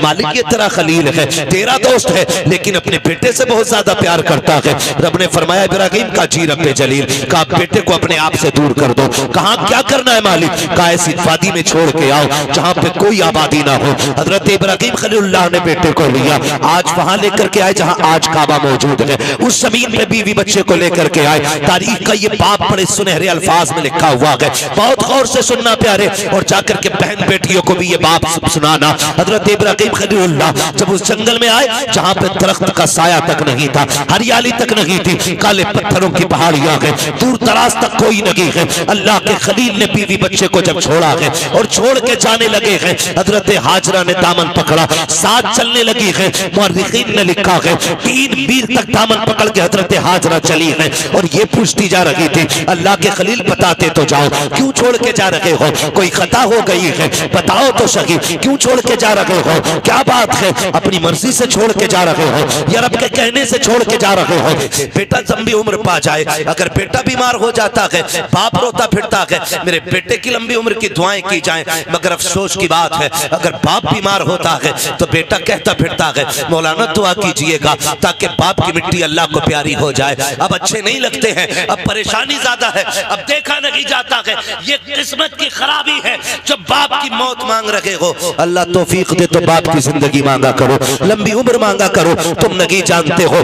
मालिक ये तेरा खलील है, तेरा दोस्त है, लेकिन अपने बेटे से बहुत ज्यादा प्यार करता है। रब ने फरमाया इब्राहिम का जी रब जलील का बेटे को अपने आप से दूर कर दो। कहा क्या करना है मालिक? कहा ऐसी वादी में छोड़ के आओ जहाँ पे कोई आबादी ना हो। हजरत इब्राहिम खलीलुल्लाह ने बेटे को लिया, आज वहां लेकर के आए जहाँ आज काबा मौजूद है। उस जमीन पे बीवी बच्चे को लेकर के आए। तारीख का ये बाप बड़े सुनहरे अल्फाज में लिखा हुआ है, बहुत गौर से सुनना प्यारे, और जाकर के बहन बेटियों को भी ये बाप सुनाना। हजरत इब्राहिम खलीलुल्लाह जब उस जंगल में आए जहाँ पे दरख्त का साया तक नहीं था, हरियाली तक नहीं थी, काले पत्थरों की पहाड़ियां हैं, दूर दराज तक कोई नहीं है। अल्लाह के खलील ने बीवी बच्चे को जब छोड़ा है और छोड़ के जाने लगे हैं, हजरत हाजरा ने दामन पकड़ा, साथ चलने लगी है। मुअर्रिखीन ने लिखा है 3 मील तक दामन पकड़ के हजरत हाजरा चली है और ये पूछती जा रही थी, अल्लाह के खलील बताते तो जाओ, क्यों छोड़ के जा रहे हो? कोई खता हो गई है, बताओ तो सही, क्यों छोड़ के जा रहे हो? क्या बात है? अपनी मर्जी से छोड़ के जा रहे हो या रब के कहने से छोड़ के जा रहे हो? बेटा लंबी उम्र पा जाए, अगर बेटा बीमार हो जाता है, बाप रोता फिरता है, मेरे बेटे की लंबी उम्र की दुआएं की जाएं, मगर अफसोस की बात है अगर बाप बीमार होता है तो बेटा कहता फिरता है, मौलाना दुआ कीजिएगा ताकि बाप की मिट्टी अल्लाह को प्यारी हो जाए। अब अच्छे नहीं लगते हैं, अब परेशानी ज्यादा है, अब देखा नहीं जाता है। ये किस्मत की खराबी है जब बाप की मौत मांग रहे हो। अल्लाह तौफीक दे तो बाप की जिंदगी मांगा करो, लंबी उम्र मांगा करो। तुम नहीं जानते हो,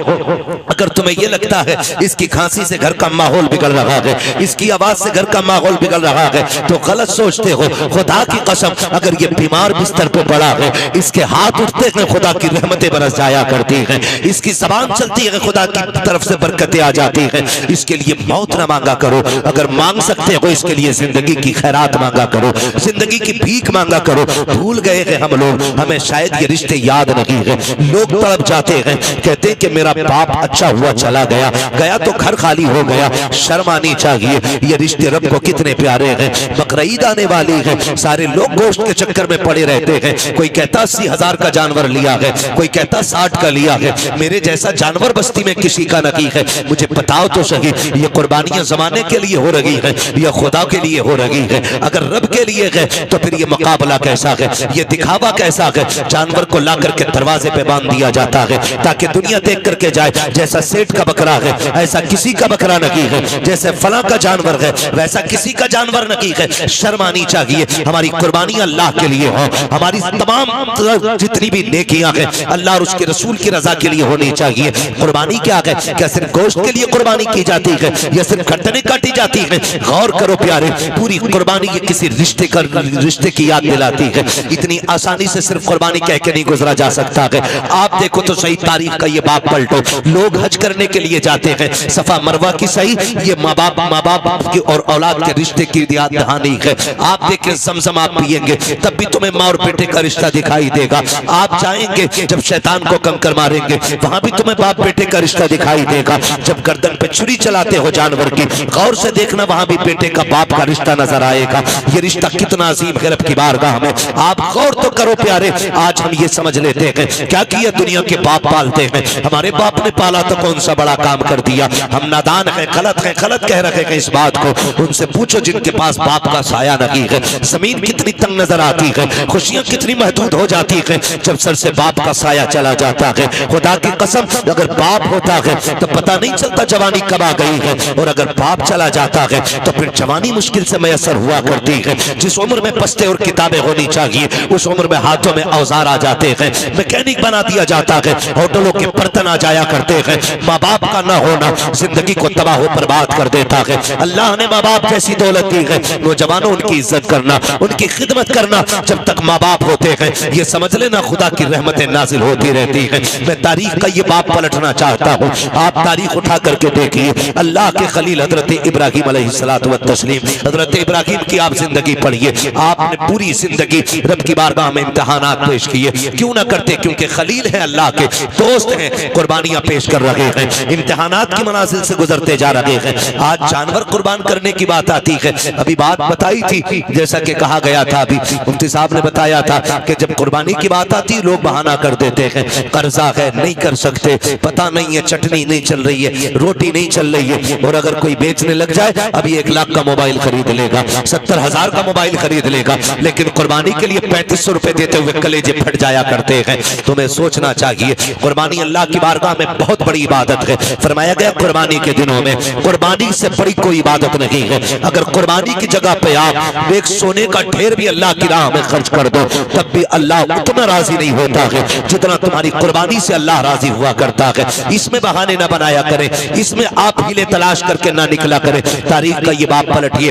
अगर तुम्हें यह लगता है इसकी खांसी से घर का माहौल बिगड़ रहा है, इसकी आवाज से घर का माहौल बिगड़ रहा है, तो गलत सोचते हो। खुदा की कसम अगर ये बीमार बिस्तर पे पड़ा है, इसके हाथ उठते हैं खुदा की रहमतें बरस जाया करती हैं, इसकी जबान चलती है खुदा की तरफ से बरकतें आ जाती हैं। इसके लिए मौत ना मांगा करो, अगर मांग सकते हो इसके लिए जिंदगी की खैरात मांगा करो, जिंदगी की भीख मांगा करो। भूल गए हैं हम लोग, हमें शायद ये रिश्ते याद नहीं है। लोग तड़प जाते हैं, कहते हैं कि मेरा बाप अच्छा हुआ चला गया, गया तो घर खाली हो गया। शर्म आनी चाहिए, ये रिश्ते रब को कितने प्यारे हैं। बकरीद आने वाली है, सारे लोग गोश्त के चक्कर में पड़े रहते हैं। कोई कहता 80,000 का जानवर लिया है, कोई कहता 60 का लिया है। मेरे जैसा जानवर बस्ती में किसी का नहीं है। मुझे बताओ तो सही, ये कुर्बानियां जमाने के लिए हो रही है या खुदा के लिए हो रही है? अगर रब के लिए है तो फिर ये मुकाबला कैसा है, ये दिखावा कैसा है? जानवर को ला करके दरवाजे पे बांध दिया जाता है ताकि दुनिया देख करके जाए जैसा सेठ का बकरा है ऐसा किसी का बकरा नहीं है, जैसे फला का जानवर है वैसा किसी का जानवर नहीं है। शर्म आनी चाहिए। हमारी कुर्बानी अल्लाह के लिए हो, हमारी तमाम जितनी भी नेकियां हैं अल्लाह और उसके रसूल की रजा के लिए होनी चाहिए। कुर्बानी क्या है? क्या सिर्फ गोश्त के लिए कुर्बानी की जाती है या सिर्फ गर्दनें काटी जाती है? गौर करो प्यारे, पूरी कुर्बानी ये किसी रिश्ते की याद दिलाती है। इतनी आसानी से सिर्फ कुर्बानी कह के नहीं गुजरा जा सकता है। आप देखो तो सही तारीख का ये बाप पलटो, लोग हज करने के लिए जाते हैं, सफा मरवा की सही ये माँ बाप की और औलाद के रिश्ते की याद दहानी है। आप देखें ज़मज़म आप पिएंगे तब भी तुम्हें माँ और बेटे का रिश्ता दिखाई देगा। आप जाएंगे जब शैतान को कंकर मारेंगे वहां भी तुम्हें बाप बेटे का रिश्ता दिखाई देगा। जब गर्दन पे छुरी चलाते हो जानवर की, गौर से देखना वहां भी बेटे का बाप का रिश्ता नजर आएगा। ये रिश्ता कितना अजीम है रब की बारगाह में। आप गौर तो करो प्यारे, आज हम ये समझ लेते हैं क्या किया दुनिया के बाप पालते हैं, हमारे बाप ने पाला तो कौन सा बड़ा काम कर दिया। हम नादान हैं, गलत कह रहे हैं इस बात को। उनसे पूछो जिनके पास बाप का साया नहीं है, जमीन कितनी तंग नजर आती है, खुशियां कितनी महदूद हो जाती है जब सर से बाप का साया चला जाता है। खुदा की कसम अगर बाप होता है तो पता नहीं चलता जवानी कब आ गई है, और अगर बाप चला जाता है तो फिर जवानी मुश्किल से मैसर हुआ करती है। जिस उम्र में पस्ते और किताबें होनी चाहिए उस उम्र में हाथों में औजार आ जाते हैं, मैकेनिक बना दिया जाता है, होटलों के बर्तन आ जाया करते हैं। माँ बाप का न होना जिंदगी को तबाह बर्बाद कर देता है। अल्लाह ने माँ बाप जैसी दौलत दी है, नौजवानों उनकी इज्जत करना, उनकी खिदमत करना। जब तक माँ बाप होते हैं ये समझ लेना खुदा की रहमतें नाजिल होती रहती है। मैं तारीख का ये बाप पलटना चाहता हूँ, आप तारीख उठा करके देखिए। अल्लाह के खलील हजरत इब्राहिम अलैहिस्सलातु व तस्लीम, हजरत इब्राहिम की आप जिंदगी पढ़िए। आपने पूरी जिंदगी रब की बारगाह में इम्तिहानात पेश किए, क्यों ना करते? क्योंकि खलील है, अल्लाह के दोस्त हैं, कुर्बानियां पेश कर रहे हैं, इम्तिहानात की मनाजिल से गुजरते जा रहे हैं। आज जानवर कुर्बान करने की बात आती है। अभी बात बताई थी जैसा कि कहा गया था, अभी मुफ्ती साहब ने बताया था कि जब कुर्बानी की बात आती लोग बहाना कर देते हैं, कर्जा है नहीं कर सकते, पता नहीं है चटनी नहीं चल रही है, रोटी नहीं चल रही है। और अगर कोई बेचने लग जाए अभी 1 लाख का मोबाइल खरीद लेगा, 70,000 का मोबाइल खरीद लेगा, लेकिन कुर्बानी के लिए 3500 रुपए देते हुए कलेजे फट जाया करते हैं। तुम्हें सोचना चाहिए कुर्बानी अल्लाह की बारगाह में बहुत बड़ी इबादत है। फरमाया गया कुर्बानी के दिनों में कुर्बानी से बड़ी कोई इबादत नहीं है। अगर कुर्बानी की जगह पे आप एक सोने का ढेर भी अल्लाह की राह में खर्च कर दो तब भी अल्लाह उतना राजी नहीं होता है जितना तुम्हारी कुर्बानी से अल्लाह राजी हुआ करता है। इसमें बहाने ना बनाया करें, इसमें आप हीले तलाश करके ना निकला करें। तारीख का ये बाप पलटिए,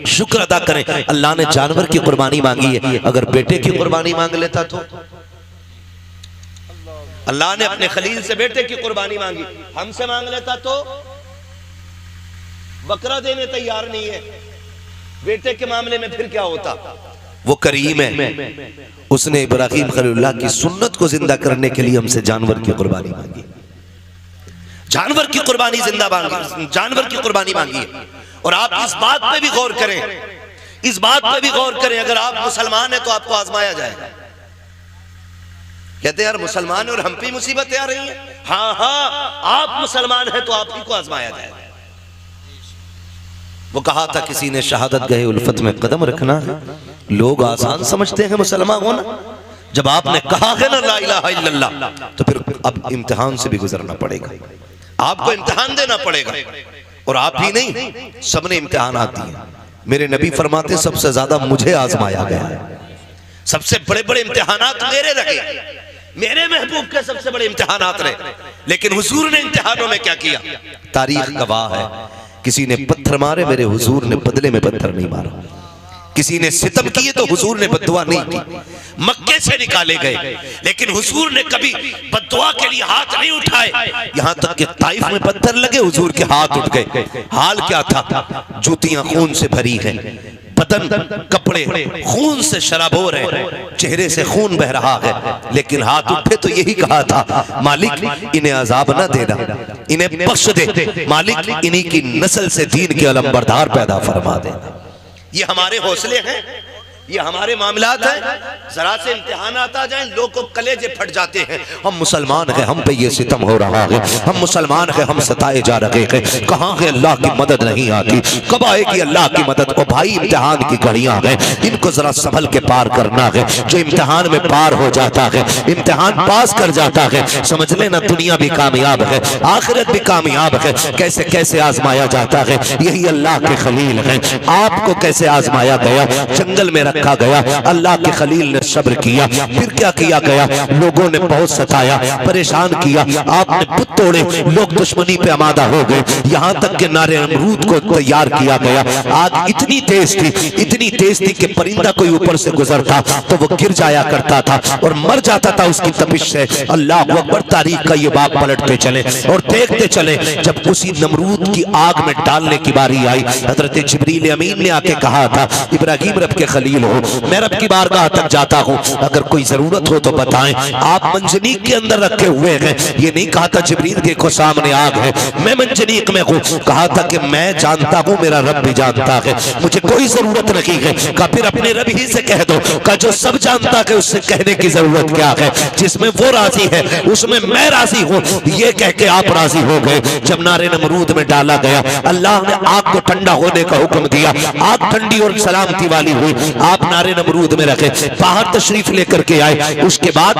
शुक्र अदा करें अल्लाह ने जानवर की कुर्बानी मांगी है। अगर बेटे की कुर्बानी मांग लेता तो अल्लाह ने अपने खलील से बेटे की कुर्बानी मांगी, हमसे मांग लेता तो बकरा देने तैयार नहीं है। बेटे के मामले में फिर क्या होता? वो करीम है, उसने इब्राहिम खलीलुल्लाह की सुन्नत को जिंदा करने के लिए हमसे जानवर की कुर्बानी मांगी। जानवर की कुर्बानी जिंदा मांगी, जानवर की कुर्बानी मांगी है। और आप इस बात पे भी गौर करें, इस बात पे भी गौर करें, अगर आप मुसलमान हैं तो आपको आजमाया जाएगा। कहते यार मुसलमान और हम पे मुसीबतें आ रही हैं। हाँ हाँ, आप मुसलमान हैं तो आप ही को आजमाया जाएगा। वो कहा था किसी ने शहादत गए उल्फत में कदम रखना है। लोग आसान समझते हैं मुसलमान होना, जब आपने कहा है ना ला इलाहा इल्लल्लाह तो फिर अब इम्तिहान से भी गुजरना पड़ेगा, आपको इम्तिहान देना पड़ेगा। और आप ही नहीं, सबने इम्तिहान आती है। मेरे नबी फरमाते सबसे ज्यादा मुझे आजमाया गया है, सबसे बड़े बड़े इम्तिहानात मेरे रहे, मेरे महबूब के सबसे बड़े इम्तिहानात रहे। लेकिन हुजूर ने इम्तिहानों में क्या किया? तारीख गवाह है, किसी ने पत्थर मारे, मेरे हुजूर ने बदले में पत्थर नहीं मारा। किसी ने सितम किए तो हुजूर ने बद्दुआ नहीं की। मक्के से निकाले गए लेकिन हुजूर ने कभी बद्दुआ के लिए हाथ नहीं उठाए। यहां तक कि ताइफ में पत्थर लगे, हुजूर के हाथ उठ गए। हाल क्या था? जूतियां खून से भरी हैं, बदन कपड़े खून से शराबोर है, चेहरे से खून बह रहा है, लेकिन हाथ उठे तो यही कहा था मालिक इन्हें अजाब ना देना, इन्हें बख्श दे मालिक, इन्हीं की नस्ल से दीन के अलंबरदार पैदा फरमा देना। ये हमारे हौसले हैं, ये हमारे मामलात हैं। जरा से इम्तिहान आता जाए लोग को कलेजे फट जाते हैं। हम मुसलमान हैं, हम पे ये सितम हो रहा है, हम मुसलमान हैं, हम सताए जा रहे हैं। कहाँ है अल्लाह की मदद नहीं आती? कब आएगी अल्लाह की मदद? ओ भाई इम्तिहान की घड़ियां हैं, इनको जरा संभल के पार करना है। जो इम्तिहान में पार हो जाता है, इम्तिहान पास कर जाता है, समझ लेना दुनिया भी कामयाब है, आखिरत भी कामयाब है। कैसे कैसे आजमाया जाता है, यही अल्लाह के खलील है। आपको कैसे आजमाया गया? जंगल में रखा गया, अल्लाह के खलील ने सब्र किया। फिर क्या किया गया? लोगों ने बहुत सताया, परेशान किया, आपने बुत तोड़े, लोग दुश्मनी पे आमादा हो गए। यहां तक के नारे नमरूद को तैयार किया गया। आग इतनी तेज थी, इतनी तेज थी कि परिंदा कोई ऊपर से गुजरता तो वो गिर जाया करता था और मर जाता था उसकी तपिश से। अल्लाह अकबर, तारीख का ये बाप पलटते चले और देखते चले। जब उसी नमरूद की आग में डालने की बारी आई, हजरत जिब्रील अमीन ने आके कहा था इब्राहिम रब के खलील हो, मैं रब की बारगाह तक जाता हूँ, अगर कोई जरूरत हो तो बताएं। आप मंजनीक के अंदर रखे हुए हैं, ये नहीं कहा था जिब्रील देखो सामने आग है, मैं मंजनीक में हूँ। कहा था कि मैं जानता हूँ, मेरा रब भी जानता है, मुझे कोई जरूरत नहीं है। कहा फिर अपने रब ही से कह दो। कहा जो सब जानता है उससे कहने की जरूरत क्या है? जिसमें वो राजी है उसमें मैं राजी हूँ, ये कह के आप राजी हो गए। जब नारे नमरूद में डाला गया, अल्लाह ने आग को ठंडा होने का हुक्म दिया, आग ठंडी और सलामती वाली हुई। आप नारे नमरूद में रखे, बाहर तशरीफ लेकर के आए। उसके बाद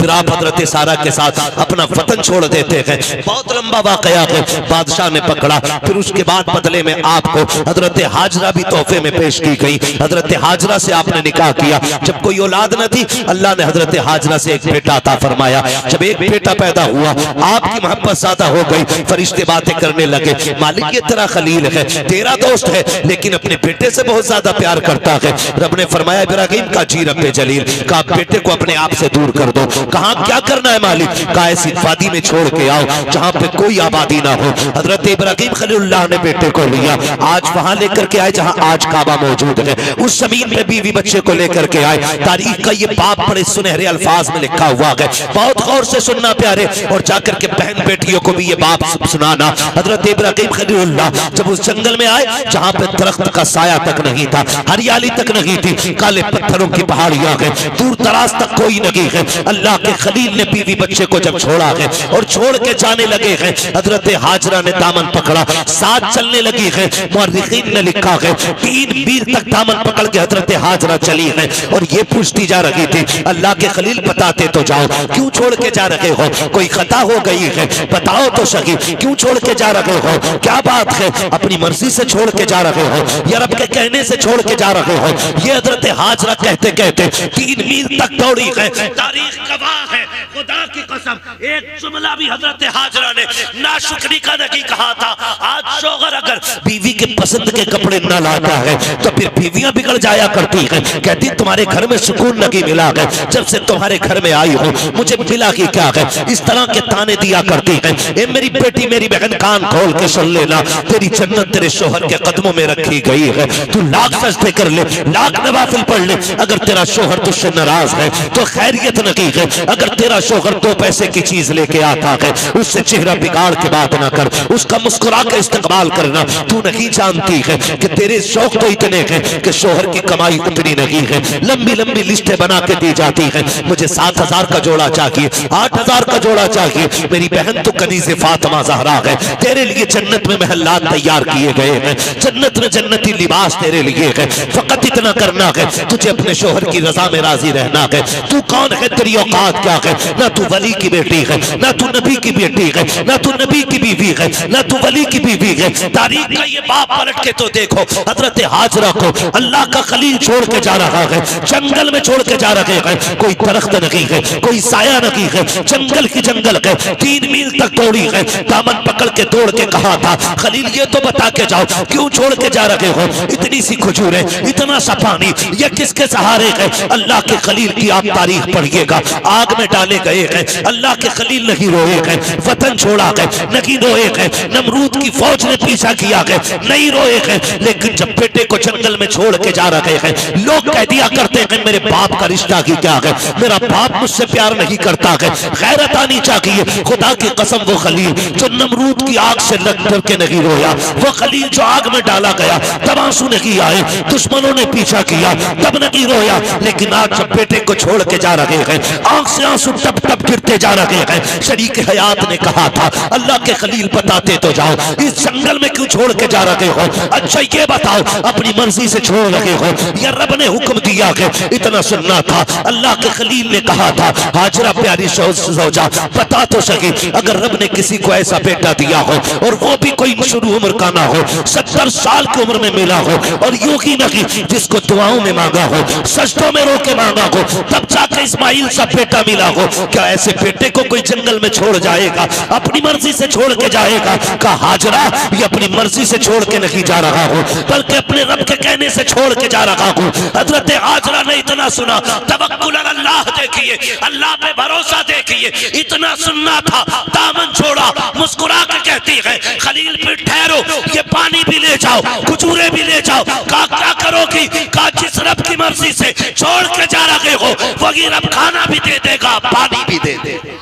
फिर आप हजरत सारा के साथ अपना वतन छोड़ देते हैं। बहुत लंबा वाकया है, बादशाह ने पकड़ा। फिर उसके बाद बदले में आपको हजरत हाजरा भी तोहफे में पेश की गई। हजरत हाजरा से आपने निकाह किया। जब कोई औलाद न थी, अल्लाह ने हजरत हाजरा से एक बेटा अता फरमाया। जब एक बेटा पैदा हुआ, आपकी मोहब्बत ज्यादा हो गई, फरिश्ते बातें करने लगे, मालिक ये तेरा खलील है, तेरा दोस्त है, लेकिन अपने बेटे से बहुत ज्यादा प्यार करता है। रब ने फरमाया इब्राहिम का जी रब्बे जलील, का बेटे को अपने आप से दूर कर दो। कहा क्या करना है मालिक? का ऐसी वादी में छोड़ के आओ जहां पे कोई आबादी ना हो। हजरत इब्राहिम खलीलुल्लाह ने बेटे को लिया, आज वहां लेकर के आए जहां आज काबा मौजूद है। उस जमीन पे बीवी बच्चे को लेकर के आए। तारीख का ये बाप बड़े सुनहरे अल्फाज में लिखा हुआ है, बहुत गौर से सुनना प्यारे, और जाकर के बहन बेटियों को भी ये बाप सुनाना। हजरत इब्राहिम खलीलुल्लाह जब उस जंगल में आए जहां पे दरख्त का साया तक नहीं था, हरियाली तक नहीं थी, काले पत्थरों की पहाड़ियां है, दूर दराज तक कोई नहीं है। अल्लाह के खलील ने बीवी बच्चे को जब छोड़ा है और छोड़ के जाने लगे हैं, हजरत हाजरा ने दामन पकड़ा, साथ चलने लगी है। मुअर्रिखीन ने लिखा है 3 मील तक दामन पकड़ के हजरत हाजरा चली है और ये पूछती जा रही थी, अल्लाह के खलील बताते तो जाओ, क्यों छोड़ के जा रहे हो? कोई खता हो गई है, बताओ तो सही, क्यों छोड़ के जा रहे हो? क्या बात है? अपनी मर्जी से छोड़ के जा रहे हो या रब के कहने से छोड़ के जा रहे हो? ये हजरत हाजरा कहते कहते 3 मील तक दौड़ी है। तारीख गवाह है, खुदा की कसम, एक जुमला भी हजरत हाजरा ने नाशुक्री का नहीं कहा था। आज शौहर अगर बीवी के पसंद के कपड़े न लाता है तो फिर बीवियां बिगड़ जाया करती हैं। कहती तुम्हारे घर में सुकून नहीं मिला है, जब से तुम्हारे घर में आई हो मुझे मिला ही क्या है? इस तरह के ताने दिया करती है। ए मेरी बेटी, मेरी बहन, कान खोल के सुन लेना, तेरी जन्नत तेरे शौहर के कदमों में रखी गई है। तू लाख सजदे कर ले, लाख नवाफिल पढ़ ले, अगर तेरा शौहर तुझसे नाराज है तो खैरियत नहीं है। अगर तेरा शौहर 2 पैसे की चीज लेके आता है, उससे चेहरा बिगाड़ के बात ना कर, उसका मुस्कुरा के इस्तेमाल करना। तू नहीं जानती है कि तेरे शौक तो इतने हैं कि शौहर की कमाई उतनी नहीं है। लंबी लंबी लिस्टें बना के दी जाती है, मुझे 7,000 का जोड़ा चाहिए, 8,000 का जोड़ा चाहिए। मेरी बहन तो कनीज़े फातिमा ज़हरा है, तेरे लिए जन्नत में महल्लात तैयार किए गए हैं, जन्नत में जन्नती लिबास तेरे लिए है। फकत इतना करना है, तुझे अपने शौहर की रजा में राजी रहना है। तू कौन है? तेरी औकात क्या है? ना तू वली की बेटी है, ना तू नबी की बेटी है, ना तू नबी की बीवी है, ना तू वली की बीवी है। तारीख का ये बाप पलट के तो देखो, हजरत हाजरा को अल्लाह का खलील छोड़ के जा रहा है, जंगल में छोड़ के जा रहे हैं। कोई दरख्त नहीं है, कोई साया नहीं है, जंगल की जंगल है। 3 मील तक दौड़ी है, दामन पकड़ के दौड़ के कहा था, खलील ये तो बता के जाओ, क्यों छोड़ के जा रहे हो? इतनी सी खजूरें, इतना सा पानी, ये किसके सहारे है? अल्लाह के खलील की आप तारीख पढ़िएगा, आग में डाले गए हैं, अल्लाह के खलील नहीं रोए हैं, वतन छोड़ा है नहीं रोए हैं, नमरूद की फौज ने पीछा किया है नहीं रोए हैं। लेकिन जब बेटे को जंगल में छोड़ के जा रहे हैं, लोग कह दिया करते हैं मेरे बाप का रिश्ता की क्या है, मेरा बाप मुझसे प्यार नहीं करता है। गैरत आनी चाहिए। खुदा की कसम, वो खलील जो नमरूद की आग से लग डर के नहीं रोया, वो खलील जो आग में डाला गया तब आंसू नहीं आए, दुश्मनों ने पीछा किया तब नहीं रोया। लेकिन आज जब बेटे को छोड़ के जा रहे हैं, आंख से आंसू टप टप गिरते जा रहे हैं। शरीक हयात ने कहा था, अल्लाह के खलील बताते तो जाओ, इस जंगल में क्यों छोड़ के जा रहे हो? अच्छा ये बताओ, अपनी मर्जी से छोड़ रहे हो या रब ने हुक्म दिया है? इतना सुनना था। अल्लाह के खलील ने कहा था, हाजरा प्यारी सौजा बता तो सके, अगर रब ने किसी को ऐसा बेटा दिया हो और वो भी कोई शुरू उम्र का ना हो, 70 साल की उम्र में मिला हो, और यूं ही नहीं जिसको दुआओं में मांगा हो, सजदों में रो के मांगा हो, तब जाके इस्माइल सा बेटा मिला हो, क्या ऐसे बेटे को कोई जंगल में छोड़ जाएगा? अपनी मर्जी से छोड़ के जाएगा? कहा हाजरा ये अपनी मर्जी से छोड़ के नहीं जा रहा हूं, बल्कि अपने रब के कहने से छोड़ के जा रहा हूं। हजरत हाजरा ने इतना सुना, तवक्कुल अल्लाह देखिए, अल्लाह पे भरोसा देखिए, इतना सुनना था, दामन छोड़ा, मुस्कुरा के कहती है, खलील पे ठहरो, ये पानी भी ले जाओ, खजूरें भी ले जाओ। कहा क्या करोगी? कहा जिस रब की मर्जी से छोड़ के जा रहे हो वही रब खाना भी दे देगा, पानी भी दे देगा।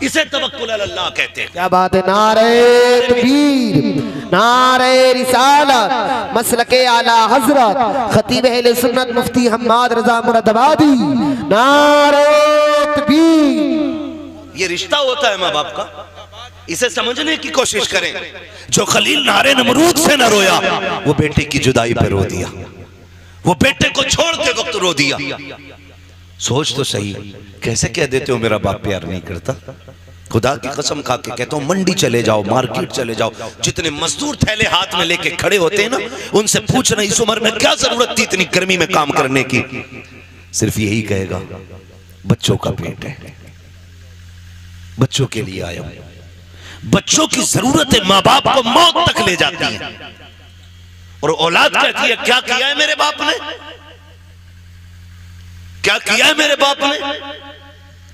इसे तवक्कुल अल्लाह कहते हैं। क्या बात है। नारे तकबीर, नारे रिसालत, मसलके आला हजरत खतीब अहले सुन्नत मुफ्ती हम्माद रजा मुरादाबादी, नारे तकबीर। ये रिश्ता होता है माँ बाप का, इसे समझने की कोशिश करें। जो खलील नारे नमरूद से न रोया, वो बेटे की जुदाई पे रो दिया, वो बेटे को छोड़ते वक्त रो दिया। सोच तो सही, कैसे कह देते हो मेरा बाप प्यार नहीं करता? खुदा की कसम खा के कहता हूं, मंडी चले जाओ, मार्केट चले जाओ, जितने मजदूर थैले हाथ में लेके खड़े होते हैं ना, उनसे पूछना इस उम्र में क्या जरूरत थी इतनी गर्मी में काम करने की? सिर्फ यही कहेगा, बच्चों का पेट है, बच्चों के लिए आया हूं। बच्चों की जरूरतें माँ बाप को मौत तक ले जाती है, और औलाद कहती है क्या किया है मेरे बाप ने, क्या किया है मेरे बाप ने?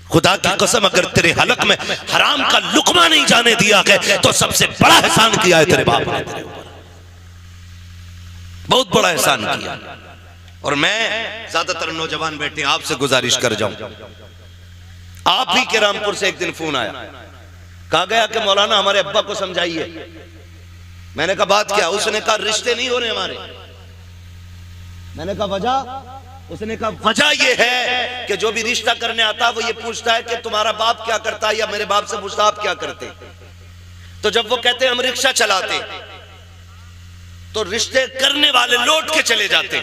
खुदा की कसम, अगर तेरे हलक में हराम का लुकमा नहीं जाने दिया है तो सबसे बड़ा एहसान किया है तेरे बाप ने तेरे ऊपर, बहुत बड़ा एहसान किया। और मैं ज्यादातर नौजवान बेटे आपसे गुजारिश कर जाऊं, आप ही के रामपुर से एक दिन फोन आया, कहा गया कि मौलाना हमारे अब्बा को समझाइए। मैंने कहा बात क्या? उसने कहा रिश्ते नहीं हो रहे हमारे। मैंने कहा वजह? उसने कहा वजह यह है कि जो भी रिश्ता करने आता है वो ये पूछता है कि तुम्हारा बाप क्या करता है, या मेरे बाप से पूछता आप क्या करते। तो जब वो कहते हैं हम रिक्शा चलाते, तो रिश्ते करने वाले लौट के चले जाते।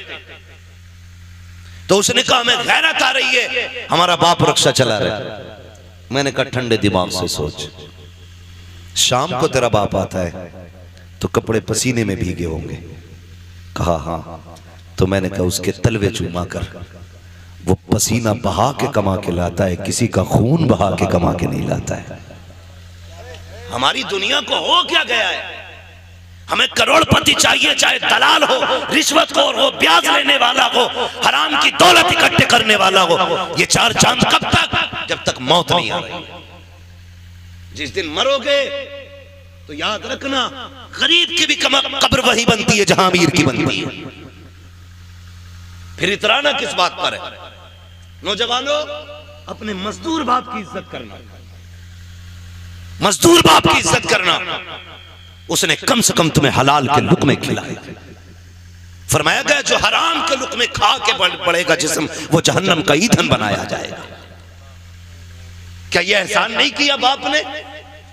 तो उसने कहा हमें गैरत आ रही है, हमारा बाप रिक्शा चला रहा है। मैंने कहा ठंडे दिमाग से सोच, शाम को तेरा बाप आता है तो कपड़े पसीने में भीगे होंगे। कहा हाँ। तो मैंने कहा उसके तलवे चूमा कर, वो पसीना बहा के कमा के लाता है, किसी का खून बहा के कमा के नहीं लाता है। हमारी दुनिया को हो क्या गया है, हमें करोड़पति चाहिए, चाहे दलाल हो, रिश्वतखोर हो, ब्याज लेने वाला हो, हराम की दौलत इकट्ठे करने वाला हो। ये चार चांद कब तक? जब तक मौत नहीं आ रही। जिस दिन मरोगे तो याद रखना गरीब की भी कब्र वही बनती है जहां अमीर की बनती है। फिर इतराना किस बात पर है? नौजवानों, अपने मजदूर बाप की इज्जत करना, मजदूर बाप की इज्जत करना। उसने कम से कम तुम्हें हलाल के लुक़्मे खिलाए। फरमाया गया जो हराम के लुक़्मे खा के बढ़ेगा जिस्म, वो जहन्नम का ईंधन बनाया जाएगा। क्या यह एहसान नहीं किया बाप ने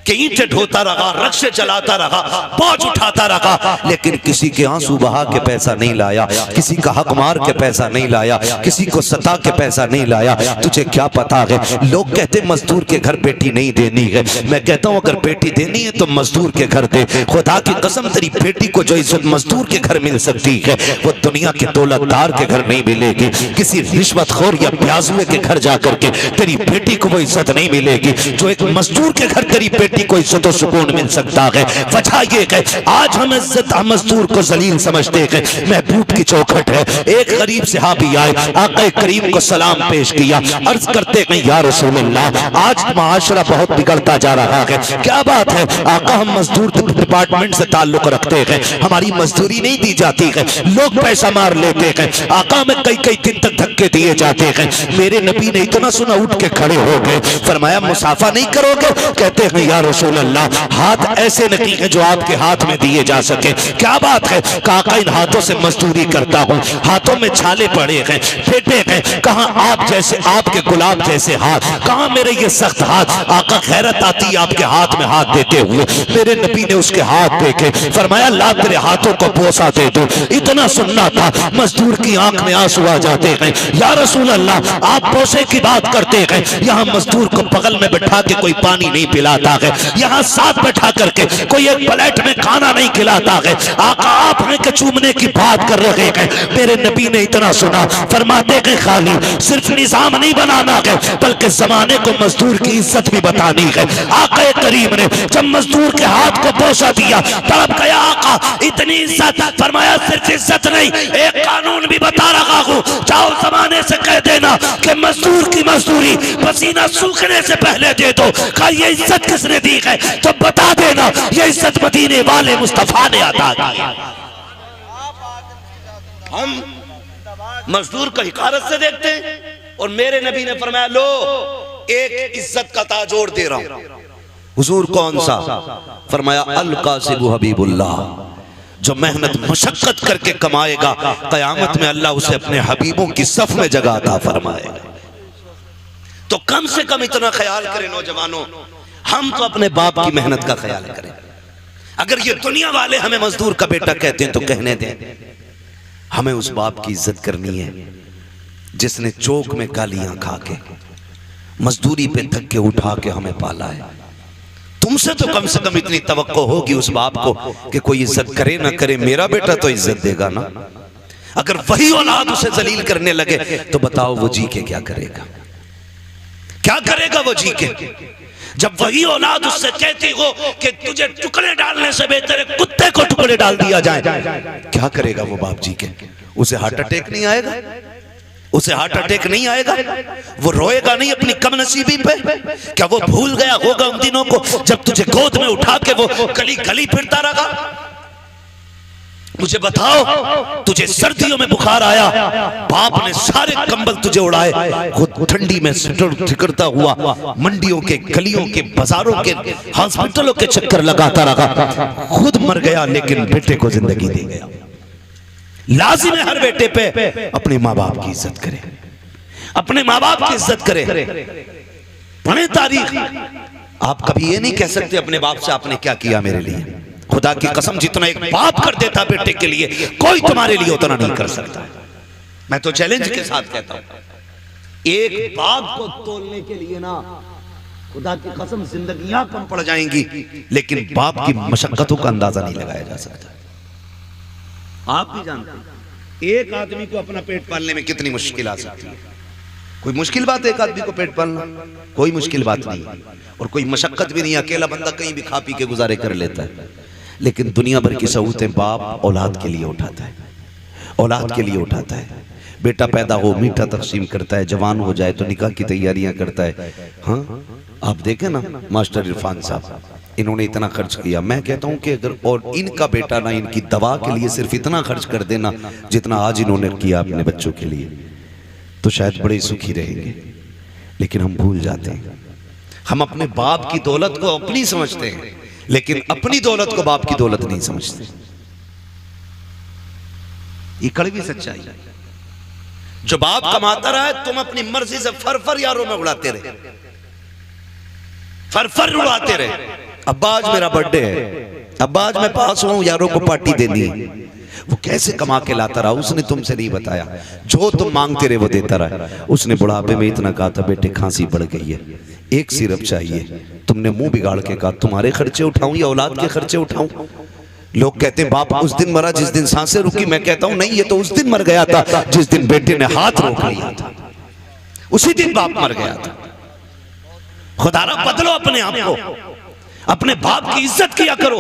कि ईंटें ढोता रहा, रक्शे चलाता रहा, बोझ उठाता रहा, लेकिन किसी के आंसू बहा के पैसा नहीं लाया, किसी का हक मार के पैसा नहीं लाया, किसी को सता के पैसा नहीं लाया। तुझे क्या पता है, लोग कहते मजदूर के घर बेटी नहीं देनी है। मैं कहता हूं अगर बेटी देनी है तो मजदूर के घर दे। खुदा की कसम तेरी बेटी को जो इज्जत मजदूर के घर मिल सकती है वो दुनिया के दौलतदार के घर नहीं मिलेगी। किसी रिश्वतखोर या ब्याजुए के घर जाकर के तेरी बेटी को वो इज्जत नहीं मिलेगी जो एक मजदूर के घर तेरी बेटी को इज्जत और सुकून मिल सकता है। वजह ये है आज हम इज्जत मजदूर को जलील समझते हैं। महबूब की चौखट है। एक गरीब सहाबी आए, आका करीम को सलाम पेश किया, अर्ज करते हैं या रसूल अल्लाह आज माशरा बहुत बिगड़ता जा रहा है, क्या बात है? आका हम मजदूर डिपार्टमेंट से ताल्लुक रखते हैं, हमारी मजदूरी नहीं दी जाती है, लोग पैसा मार लेते हैं, आका में कई कई दिन तक धक्के दिए जाते हैं। मेरे नबी ने इतना सुना उठ के खड़े हो गए, फरमाया मुसाफा नहीं करोगे? कहते हैं या रसूल अल्लाह हाथ ऐसे नहीं है जो आपके हाथ में दिए जा सके। क्या बात है? काका इन हाथों से मजदूरी करता हूँ, हाथों में छाले पड़े हैं, फेंटे हैं, कहाँ आप जैसे आपके गुलाब जैसे हाथ, कहाँ मेरे ये सख्त हाथ। आका खैरत आती है आपके हाथ में हाथ देते हुए। मेरे नबी ने उसके हाथ देखे, फरमाया ला तेरे हाथों को बोसा दे दो। इतना सुनना था, मजदूर की आंख में आंसू आ जाते हैं। या रसूल अल्लाह आप बोसे की बात करते हैं, यहाँ मजदूर को बगल में बैठा के कोई पानी नहीं पिलाता है, यहाँ साथ बैठा करके कोई एक प्लेट में खाना नहीं खिलाता है। आका आप हैं कि चूमने की बात कर रहे हैं। मेरे नबी ने इतना सुना, फरमाते हैं खाली सिर्फ निजाम नहीं बनाना है बल्कि जमाने को मजदूर की इज्जत भी बतानी है। आका करीम ने जब मजदूर के हाथ को बोसा दिया तड़प गया आका, इतनी इज्जत। फरमाया सिर्फ इज्जत नहीं, एक कानून भी बता रहा हूँ, जाओ जमाने से कह देना कि मजदूर की मजदूरी पसीना सूखने से पहले दे दो। कहा ये इज्जत किसने दी है? तो बता देना ये इज्जत मदीने वाले मुस्तफा ने अता की। हम मजदूर को हिकारत से देखते हैं और मेरे नबी ने फरमाया लो एक इज्जत का ताजोड़ दे रहा हूं। हुजूर कौन सा? फरमाया अल कासिबु हबीबुल्लाह, जो मेहनत मशक्कत करके कमाएगा कयामत में अल्लाह उसे अपने हबीबों की सफ में जगह अता फरमाएगा। तो कम से कम इतना ख्याल करें नौजवानों, हम तो अपने बाप की मेहनत का ख्याल करें। अगर ये दुनिया वाले हमें मजदूर का बेटा कहते हैं तो कहने दें, हमें उस बाप की इज्जत करनी है जिसने चौक में गालियां खा के मजदूरी पे धक्के उठा के हमें पाला है। तुमसे तो कम से कम इतनी तवक्को होगी उस बाप को कि कोई इज्जत करे ना करे, मेरा बेटा तो इज्जत देगा ना। अगर वही औलाद उसे जलील करने लगे तो बताओ वो जी के क्या करेगा? क्या करेगा वो जी के? जब वही औलाद उससे कहती हो कि तुझे टुकड़े डालने से बेहतर है कुत्ते को टुकड़े डाल दिया जाए, क्या करेगा वो बाप जी के? उसे हार्ट अटैक नहीं आएगा? उसे हार्ट अटैक नहीं आएगा? वो रोएगा नहीं अपनी कमनसीबी पे? क्या वो भूल गया होगा उन दिनों को जब तुझे गोद में उठा के वो गली गली फिरता रहा? मुझे बताओ, तुझे सर्दियों में बुखार आया, बाप ने सारे कंबल तुझे उड़ाए, खुद ठंडी में ठिकरता हुआ मंडियों के, गलियों के, बाजारों के, हॉस्पिटलों के चक्कर लगाता रहा, खुद मर गया लेकिन बेटे को जिंदगी दे गया। लाजिम है हर बेटे पे अपने माँ बाप की इज्जत करे, अपने माँ बाप की इज्जत करे। पढ़े तारीख, आप कभी ये नहीं कह सकते अपने बाप से आपने क्या किया मेरे लिए। खुदा की कसम जितना एक बाप कर देता बेटे के लिए, कोई तुम्हारे लिए उतना नहीं कर सकता। मैं तो चैलेंज के साथ कहता हूं, एक बाप को तोलने के लिए ना खुदा की कसम जिंदगियां कम पड़ जाएंगी, लेकिन बाप की मशक्कतों का अंदाजा नहीं लगाया जा सकता। आप भी जानते हैं एक आदमी को अपना पेट पालने में कितनी मुश्किल आ सकती है। कोई मुश्किल बात है एक आदमी को पेट पालना? कोई मुश्किल बात नहीं, और कोई मशक्कत भी नहीं। अकेला बंदा कहीं भी खा पी के गुजारे कर लेता है, लेकिन दुनिया भर की सहूलतें बाप औलाद के लिए उठाता है, औलाद के लिए उठाता है। बेटा पैदा हो मीठा तकसीम करता है, जवान हो जाए तो निकाह की तैयारियां करता है। हाँ, आप देखें ना मास्टर इरफान साहब, इन्होंने इतना खर्च किया। मैं कहता हूं कि अगर और इनका बेटा ना इनकी दवा के लिए सिर्फ इतना खर्च कर देना जितना आज इन्होंने किया अपने बच्चों के लिए, तो शायद बड़े सुखी रहेंगे। लेकिन हम भूल जाते हैं, हम अपने बाप की दौलत को अपनी समझते हैं, लेकिन अपनी दौलत को बाप की दौलत नहीं समझते। ये कड़वी सच्चाई है। जो बाप कमाता रहा है, तुम अपनी मर्जी से फर यारों में उड़ाते रहे, फर उड़ाते रहे। अब्बा आज मेरा बर्थडे है, अब्बा आज मैं पास हुआ हूं, यारों को पार्टी देनी है। वो कैसे कमा के लाता रहा उसने तुमसे नहीं बताया। जो तुम मांगते रहे वो देता रहा। उसने बुढ़ापे में इतना कहा था, बेटे खांसी बढ़ गई है, एक सिरप चाहिए। तुमने मुंह बिगाड़ के कहा, तुम्हारे खर्चे उठाऊं या औलाद के खर्चे उठाऊं? लोग कहते हैं बाप उस दिन मरा जिस दिन सांसें रुकी। मैं कहता हूं नहीं, ये तो उस दिन मर गया था जिस दिन बेटे ने हाथ रोक लिया था, उसी दिन बाप मर गया था। खुदारा बदलो अपने आप को, अपने बाप की इज्जत किया करो।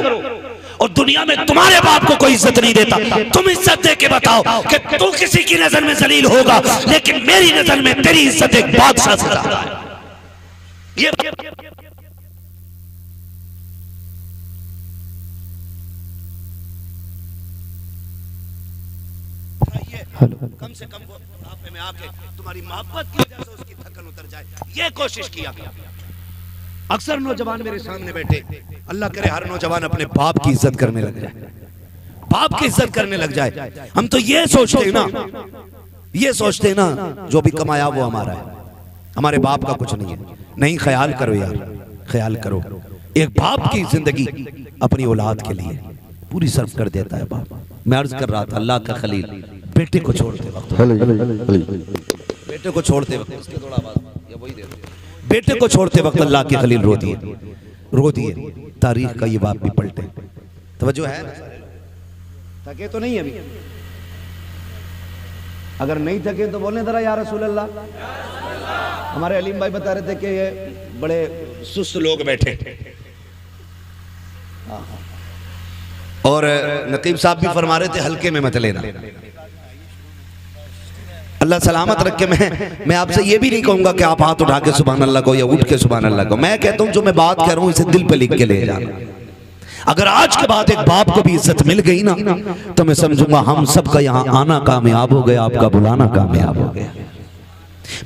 और दुनिया में तुम्हारे बाप को कोई इज्जत नहीं देता, तुम इज्जत दे के बताओ कि तू किसी की नजर में जलील होगा, लेकिन मेरी नजर में तेरी इज्जत एक बादशाह से ज्यादा है। ये कम से कम बुढ़ापे में आके तुम्हारी मोहब्बत की वजह से उसकी थकन उतर जाए, ये कोशिश किया गया। अक्सर नौजवान मेरे सामने बैठे, अल्लाह करे हर नौजवान अपने बाप की इज्जत करने लग जाए, बाप की इज्जत करने लग जाए। हम तो ये सोचते हैं ना, ये सोचते हैं ना जो भी कमाया वो हमारा है, हमारे बाप का कुछ नहीं है। नहीं, ख्याल करो यार, ख्याल करो। एक बाप की जिंदगी अपनी औलाद के लिए पूरी सर्व कर देता है बाप। मैं अर्ज कर रहा था, अल्लाह का खलील बेटे को छोड़ते वक्त, बेटे को छोड़ते वक्त, बेटे को छोड़ते वक्त अल्लाह के खलील रो दिए। तारीख का ये बाप भी पलटे। तवज्जो है? थके तो नहीं अभी? अगर नहीं थके तो बोलने जरा या रसूल अल्लाह। हमारे अलीम भाई बता रहे थे कि ये बड़े सुस्त लोग बैठे, और नकीब साहब भी फरमा रहे थे हल्के में मत लेना। अल्लाह सलामत रखे। मैं आपसे ये भी नहीं कहूंगा कि आप हाथ उठा के सुभान अल्लाह को या उठ के सुभान अल्लाह को। मैं कहता हूं जो मैं बात कह रहा हूं इसे दिल पे लिख के ले जाना। अगर आज के बाद एक बाप को भी इज्जत मिल गई ना, तो मैं समझूंगा हम सबका यहाँ आना कामयाब हो गया, आपका बुलाना कामयाब हो गया।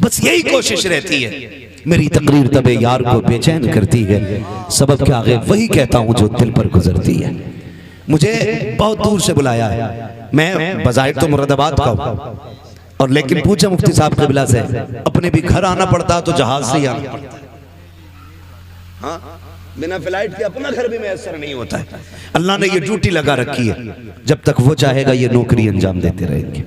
बस यही कोशिश रहती है। मेरी तकरीर तबे यार को बेचैन करती है, सबब के आगे वही कहता हूं जो दिल पर गुजरती है। मुझे बहुत दूर से बुलाया है, मैं बजाय तो मुरादाबाद का हूं, और लेकिन पूछा मुफ्ती साहब कबिला से, अपने भी घर आना पड़ता तो जहाज से ही आना पड़ता। हाँ, बिना फ्लाइट के अपना घर भी मैसर नहीं होता है। अल्लाह ने ये ड्यूटी लगा रखी है, जब तक वो चाहेगा ये नौकरी अंजाम देते रहेंगे।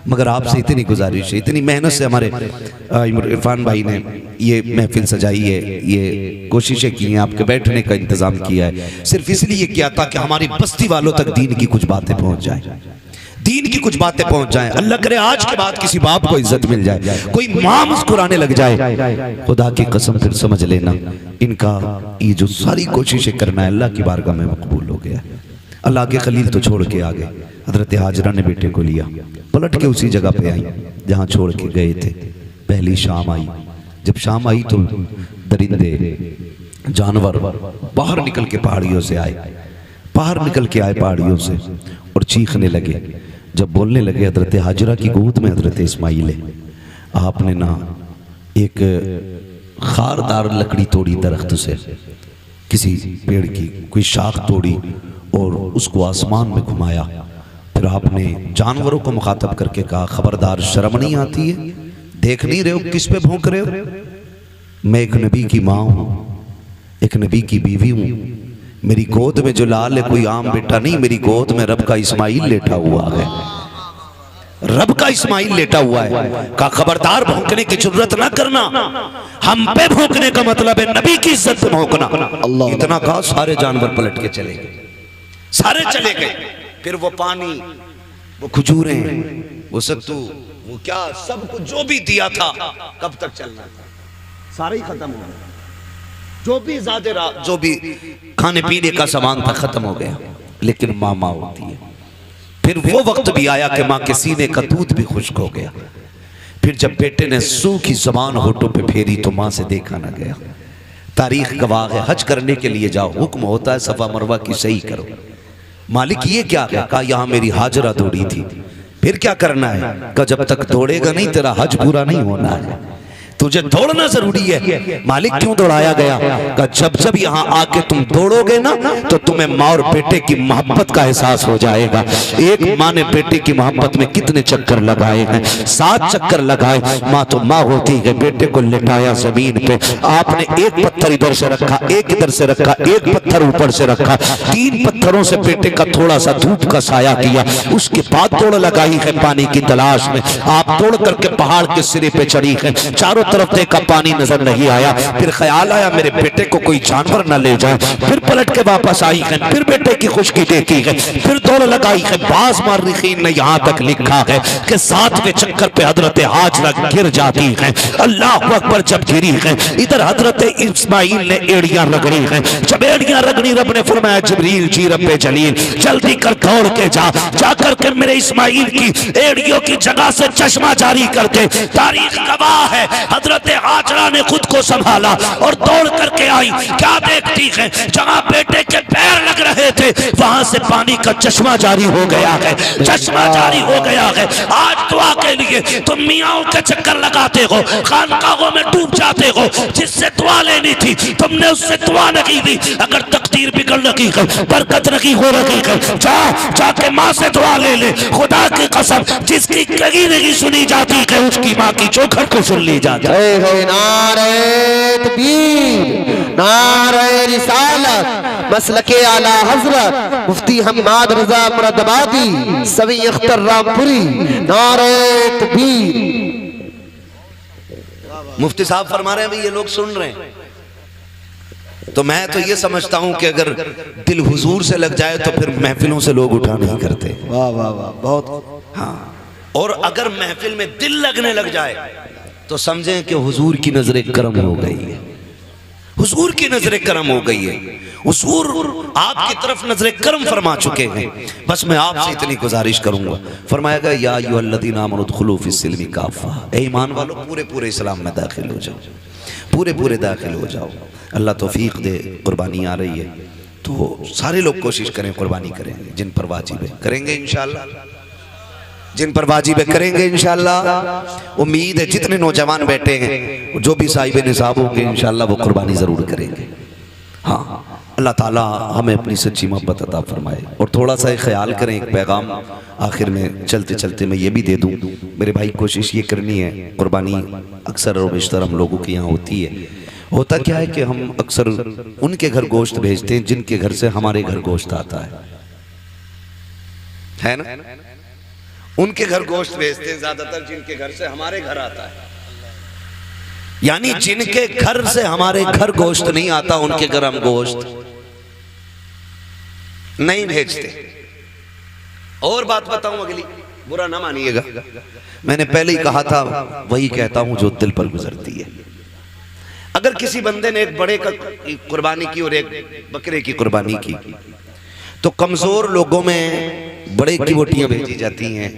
मगर आपसे इतनी गुजारिश है, इतनी मेहनत से हमारे इरफान भाई ने ये महफिल सजाई है, ये कोशिशें की हैं, आपके बैठने का इंतजाम किया है, सिर्फ इसलिए किया था कि हमारी बस्ती वालों तक दीन की कुछ बातें पहुंच जाए, दीन की कुछ बातें पहुंच जाए। अल्लाह करे आज के बाद किसी बाप को इज्जत मिल जाए, कोई मां मुस्कुराने लग जाए, खुदा की कसम फिर समझ लेना इनका ये जो सारी कोशिशें करना है अल्लाह की बारगाह में मकबूल हो गया। अल्लाह के खलील तो छोड़ के आ गए, हजरत हाजरा ने बेटे को लिया, पलट के उसी जगह पे आई जहां छोड़ के गए थे। पहली शाम आई, जब शाम आई तो दरिंदे जानवर बाहर निकल के पहाड़ियों से आए, बाहर निकल के आए पहाड़ियों से और चीखने लगे। जब बोलने लगे, हजरत हाजरा की गोद में हजरत इस्माइल है, आपने ना एक खारदार लकड़ी तोड़ी दरख्त से, किसी पेड़ की कोई शाख तोड़ी और उसको आसमान में घुमाया, फिर फिर आपने जानवरों को मुखातब करके कहा, खबरदार, शर्म नहीं आती है? देख नहीं रहे हो किस पे भौंक रहे हो? मैं एक नबी की माँ हूँ, एक नबी की बीवी हूँ। मेरी गोद में जो लाल है कोई आम बेटा नहीं, मेरी गोद में रब का इस्माइल लेटा हुआ है, रब का इस्माइल लेटा हुआ है। का खबरदार, भौंकने की जरूरत ना करना, हम पे भौंकने का मतलब है नबी की इज्जत पे भौंकना। इतना कहा, सारे जानवर पलट के चले गए, सारे चले गए। फिर वो पानी, वो खजूरें, वो सत्तू, वो क्या सब कुछ जो भी दिया था, कब तक चलना था, सारा ही खत्म हो गया। जो भी ज्यादा जो भी खाने पीने का सामान था खत्म हो गया। लेकिन माँ होती है। फिर वो वक्त भी आया कि माँ के सीने का दूध भी खुश्क हो गया। फिर जब बेटे ने सूखी जबान होठों पे फेरी तो माँ से देखा ना गया। तारीख गवाह है, हज करने के लिए जाओ, हुक्म होता है सफा मरवा की सही करो। मालिक ये क्या है? कहा यहाँ मेरी हाजरा दौड़ी थी। फिर क्या करना है? कहा जब तक दौड़ेगा नहीं तेरा हज पूरा नहीं होना है, तुझे दौड़ना जरूरी है। मालिक क्यों दौड़ाया गया? का जब जब यहाँ आके तुम दौड़ोगे ना तो तुम्हें माँ और बेटे की मोहब्बत का एहसास हो जाएगा। एक माँ ने बेटे की मोहब्बत में कितने चक्कर लगाए हैं, 7 चक्कर लगाए। माँ तो माँ होती है। बेटे को लिटाया जमीन पे, आपने एक पत्थर इधर से रखा, एक इधर से रखा, एक पत्थर ऊपर से रखा, 3 पत्थरों से बेटे का थोड़ा सा धूप का साया किया। उसके बाद दौड़ लगाई है पानी की तलाश में। आप दौड़ करके पहाड़ के सिरे पे चढ़ी है, चारों तरफ देखा पानी नजर नहीं आया। फिर ख्याल आया मेरे बेटे को कोई जानवर न ले जाए। फिर पलट के वापस आई है, फिर बेटे की खुशकी देखी है, फिर दौड़ लगाई है। बाज मार्रिखीन ने यहाँ तक लिखा है कि 7वें चक्कर पे हजरत हाजरा गिर जाती है। अल्लाह अकबर जब गिरी है, इधर हजरत इस्माइल ने एड़ियां रगड़ी है। जब एड़ियां रगड़ी, रब ने फरमाया जिब्रील जी रब्बे जलील जल्दी कर दौड़ के जाकर के मेरे इस्माइल की एड़ियों की जगह से चश्मा जारी करके। तारीख गवाह है, हजरत हाजरा ने खुद को संभाला और दौड़ करके आई। क्या देखती है? जहां बेटे के पैर लग रहे थे वहां से पानी का चश्मा जारी हो गया है, चश्मा जारी हो गया है। आज दुआ के लिए तुम मियाओं के चक्कर लगाते हो, खानकाहों में डूब जाते हो। जिससे दुआ लेनी थी तुमने उससे दुआ नहीं दी। अगर तकदीर बिगड़ रही है, बरकत नहीं हो रही है, जाके माँ से दुआ ले ले। खुदा की कसम, जिसकी कहीं नहीं सुनी जाती है उसकी माँ की चौखट को सुन ली जाती है। नारे तकबीर, नारे रिसालत, मसलके आला हजरत मुफ्ती हम्माद रजा मुरादाबादी सवी अख्तर रामपुरी। नारे तकबीर। मुफ्ती साहब फरमा रहे हैं, भाई ये लोग सुन रहे हैं। तो मैं तो ये समझता हूं कि अगर दिल हुजूर से लग जाए तो फिर महफिलों से लोग उठा नहीं करते। वाह वाह वाह, बहुत। हाँ, और अगर महफिल में दिल लगने लग जाए तो समझें कि हुजूर की नजर करम हो गई है, हुजूर की नजर करम हो गई है। हुजूर आपकी तरफ नजर करम फरमा चुके हैं। बस मैं आपसे इतनी गुजारिश करूंगा, फरमाया गया या अय्युहल्लज़ीना आमनू उदखुलू फिस्सिल्मी काफ़ा, ए ईमान वालों पूरे पूरे इस्लाम में दाखिल हो जाओ, पूरे पूरे दाखिल हो जाओ। अल्लाह तौफीक दे। कुर्बानी आ रही है तो सारे लोग कोशिश करें, कुर्बानी करें। जिन पर वाजिब है करेंगे इंशाअल्लाह, जिन पर वाजिब है करेंगे इंशाअल्लाह। उम्मीद है जितने नौजवान बैठे हैं, जो भी साहिब निसाब होंगे इंशाअल्लाह वो कुर्बानी ज़रूर करेंगे। हाँ, अल्लाह ताला हमें अपनी सच्ची मोहब्बत अता फरमाए। और थोड़ा सा ख्याल करें, एक पैगाम आखिर में चलते चलते मैं ये भी दे दूँ। मेरे भाई कोशिश ये करनी है, कुर्बानी अक्सर और बेशतर हम लोगों के यहाँ होती है। होता क्या है कि हम अक्सर उनके घर गोश्त भेजते हैं जिनके घर से हमारे घर गोश्त आता है ना? उनके घर गोश्त भेजते हैं ज्यादातर जिनके घर से हमारे घर आता है। यानी जिनके घर से हमारे घर गोश्त नहीं आता उनके घर हम गोश्त नहीं भेजते। और बात बताऊं अगली, बुरा ना मानिएगा, मैंने पहले ही कहा था, वही कहता हूं जो दिल पर गुजरती है। अगर किसी बंदे ने एक बड़े का कुर्बानी की और एक बकरे की कुर्बानी की तो कमजोर लोगों में बड़े की बोटियां भेजी जाती हैं